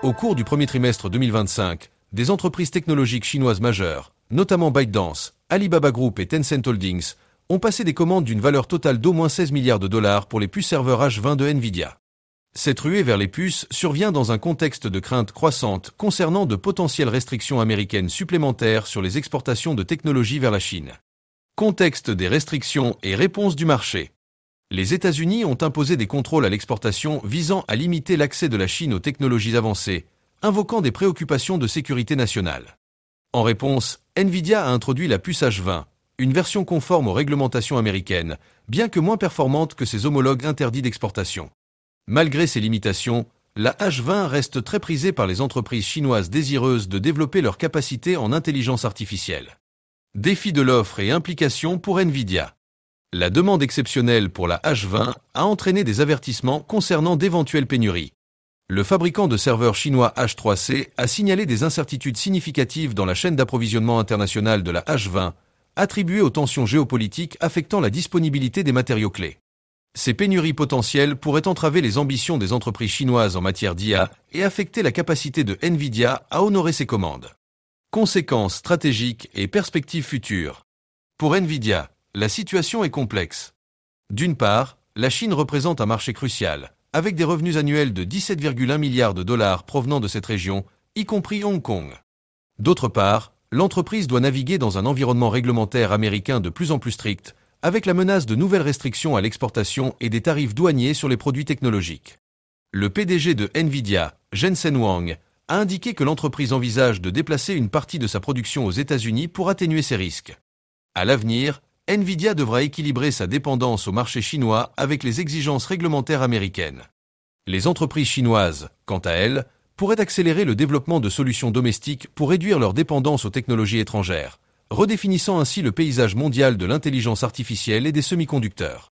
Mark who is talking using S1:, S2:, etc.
S1: Au cours du premier trimestre 2025, des entreprises technologiques chinoises majeures, notamment ByteDance, Alibaba Group et Tencent Holdings, ont passé des commandes d'une valeur totale d'au moins 16 milliards de dollars pour les puces serveurs H20 de Nvidia. Cette ruée vers les puces survient dans un contexte de crainte croissante concernant de potentielles restrictions américaines supplémentaires sur les exportations de technologies vers la Chine. Contexte des restrictions et réponse du marché. Les États-Unis ont imposé des contrôles à l'exportation visant à limiter l'accès de la Chine aux technologies avancées, invoquant des préoccupations de sécurité nationale. En réponse, Nvidia a introduit la puce H20, une version conforme aux réglementations américaines, bien que moins performante que ses homologues interdits d'exportation. Malgré ces limitations, la H20 reste très prisée par les entreprises chinoises désireuses de développer leurs capacités en intelligence artificielle. Défi de l'offre et implications pour Nvidia. La demande exceptionnelle pour la H20 a entraîné des avertissements concernant d'éventuelles pénuries. Le fabricant de serveurs chinois H3C a signalé des incertitudes significatives dans la chaîne d'approvisionnement internationale de la H20, attribuées aux tensions géopolitiques affectant la disponibilité des matériaux clés. Ces pénuries potentielles pourraient entraver les ambitions des entreprises chinoises en matière d'IA et affecter la capacité de Nvidia à honorer ses commandes. Conséquences stratégiques et perspectives futures. Pour Nvidia, la situation est complexe. D'une part, la Chine représente un marché crucial, avec des revenus annuels de 17,1 milliards de dollars provenant de cette région, y compris Hong Kong. D'autre part, l'entreprise doit naviguer dans un environnement réglementaire américain de plus en plus strict, avec la menace de nouvelles restrictions à l'exportation et des tarifs douaniers sur les produits technologiques. Le PDG de Nvidia, Jensen Huang, a indiqué que l'entreprise envisage de déplacer une partie de sa production aux États-Unis pour atténuer ces risques. À l'avenir, Nvidia devra équilibrer sa dépendance au marché chinois avec les exigences réglementaires américaines. Les entreprises chinoises, quant à elles, pourraient accélérer le développement de solutions domestiques pour réduire leur dépendance aux technologies étrangères, redéfinissant ainsi le paysage mondial de l'intelligence artificielle et des semi-conducteurs.